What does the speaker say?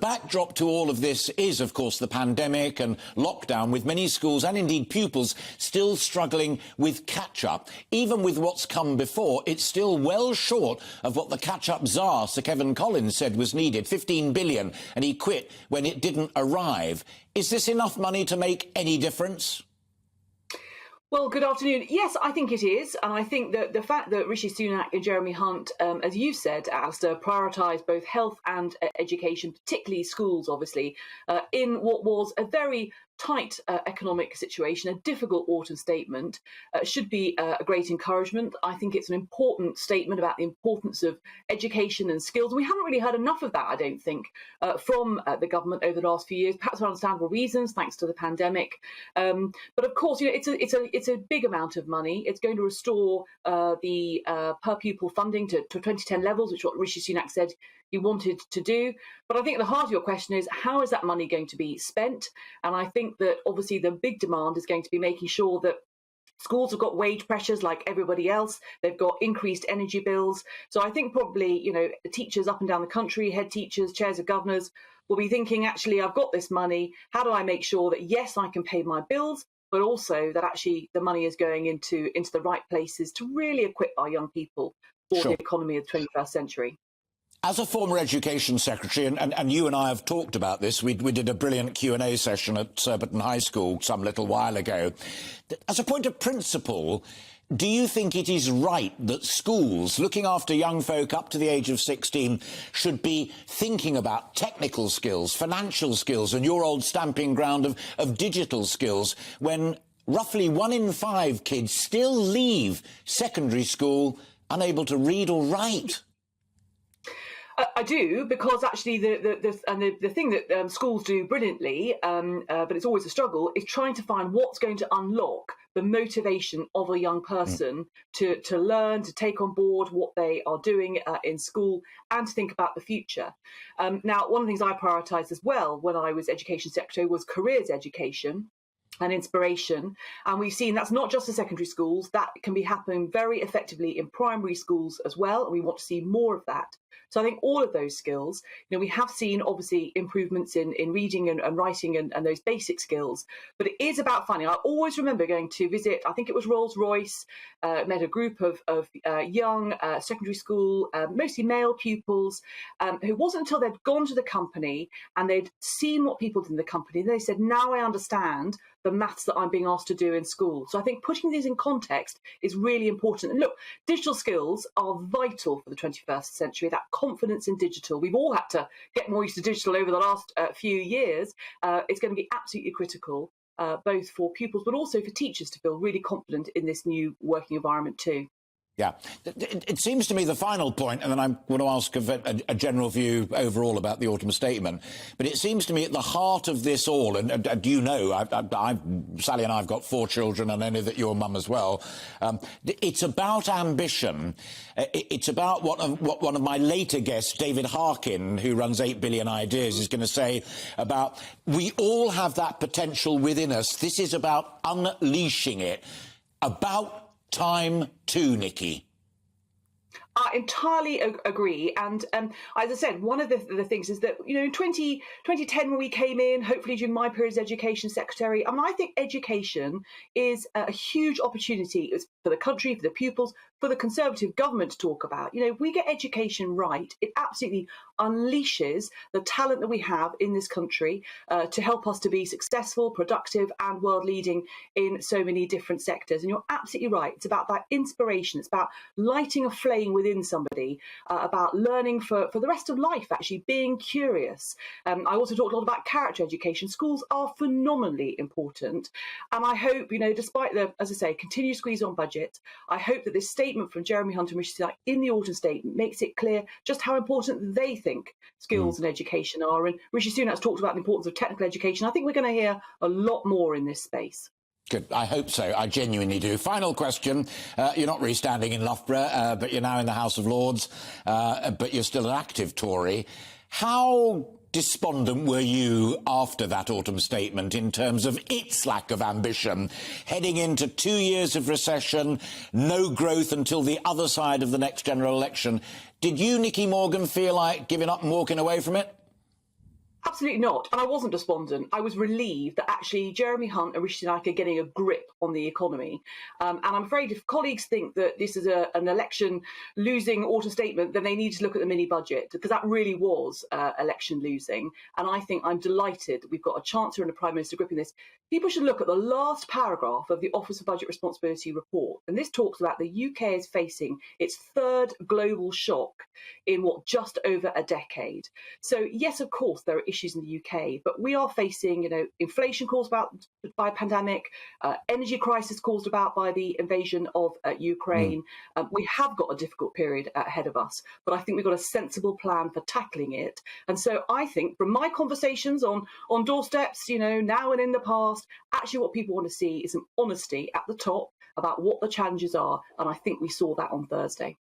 backdrop to all of this is, of course, the pandemic and lockdown, with many schools and indeed pupils still struggling with catch-up. Even with what's come before, it's still well short of what the catch-up czar, Sir Kevin Collins, said was needed, 15 billion, and he quit when it didn't arrive. Is this enough money to make any difference? Well, good afternoon. Yes, I think it is. And I think that the fact that Rishi Sunak and Jeremy Hunt, as you said, Alistair, prioritise both health and education, particularly schools, obviously, in what was a very tight economic situation, a difficult autumn statement, should be a great encouragement. I think it's an important statement about the importance of education and skills. We haven't really heard enough of that, I don't think, from the government over the last few years, perhaps for understandable reasons, thanks to the pandemic. But of course, you know, it's a big amount of money. It's going to restore the per pupil funding to 2010 levels, which is what Rishi Sunak said he wanted to do. But I think the heart of your question is, how is that money going to be spent? And I think that obviously the big demand is going to be making sure that schools have got wage pressures like everybody else. They've got increased energy bills. So I think probably, you know, teachers up and down the country, head teachers, chairs of governors, will be thinking, actually, I've got this money. How do I make sure that, yes, I can pay my bills, but also that actually the money is going into the right places to really equip our young people for the economy of the 21st century. As a former education secretary, and you and I have talked about this, we did a brilliant Q&A session at Surbiton High School some little while ago. As a point of principle, do you think it is right that schools looking after young folk up to the age of 16 should be thinking about technical skills, financial skills, and your old stamping ground of digital skills, when roughly 1 in 5 kids still leave secondary school unable to read or write? I do, because actually the thing that schools do brilliantly, but it's always a struggle, is trying to find what's going to unlock the motivation of a young person to learn, to take on board what they are doing in school, and to think about the future. Now, one of the things I prioritised as well when I was Education Secretary was careers education and inspiration. And we've seen that's not just the secondary schools, that can be happening very effectively in primary schools as well. And we want to see more of that. So I think all of those skills, you know, we have seen obviously improvements in reading and writing and those basic skills, but it is about finding. I always remember going to visit, I think it was Rolls-Royce, met a group of young secondary school, mostly male pupils, who wasn't until they'd gone to the company and they'd seen what people did in the company, they said, now I understand the maths that I'm being asked to do in school. So I think putting these in context is really important. And look, digital skills are vital for the 21st century, that confidence in digital. We've all had to get more used to digital over the last few years. It's going to be absolutely critical, both for pupils, but also for teachers to feel really confident in this new working environment too. Yeah, it seems to me the final point, and then I'm going to ask a general view overall about the autumn statement, but it seems to me at the heart of this all, and you know, Sally and I have got 4 children, and I know that your mum as well, it's about ambition. It's about what one of my later guests, David Harkin, who runs 8 Billion Ideas, is going to say about, we all have that potential within us. This is about unleashing it, about time too, Nikki. I entirely agree. And as I said, one of the things is that, you know, in 2010, when we came in, hopefully during my period as Education Secretary, I mean, I think education is a huge opportunity for the country, for the pupils, for the Conservative government to talk about. You know, if we get education right, it absolutely unleashes the talent that we have in this country to help us to be successful, productive and world leading in so many different sectors. And you're absolutely right. It's about that inspiration. It's about lighting a flame within somebody, about learning for the rest of life, actually being curious. I also talked a lot about character education. Schools are phenomenally important. And I hope, you know, despite the, as I say, continued squeeze on budget, I hope that this statement from Jeremy Hunt and Rishi Sunak in the autumn statement makes it clear just how important they think skills and education are. And Rishi Sunak's talked about the importance of technical education. I think we're going to hear a lot more in this space. Good. I hope so. I genuinely do. Final question. You're not really standing in Loughborough, but you're now in the House of Lords, but you're still an active Tory. How despondent were you after that autumn statement in terms of its lack of ambition, heading into 2 years of recession, no growth until the other side of the next general election? Did you, Nicky Morgan, feel like giving up and walking away from it? Absolutely not. And I wasn't despondent. I was relieved that actually Jeremy Hunt and Rishi Sunak are getting a grip on the economy. And I'm afraid if colleagues think that this is an election losing autumn statement, then they need to look at the mini budget, because that really was election losing. And I think I'm delighted that we've got a Chancellor and a Prime Minister gripping this. People should look at the last paragraph of the Office of Budget Responsibility report. And this talks about the UK is facing its third global shock in just over a decade. So yes, of course, there are issues in the UK, but we are facing, inflation caused about by a pandemic, energy crisis caused about by the invasion of Ukraine. We have got a difficult period ahead of us, but I think we've got a sensible plan for tackling it. And so I think from my conversations on doorsteps, now and in the past, actually what people want to see is some honesty at the top about what the challenges are. And I think we saw that on Thursday.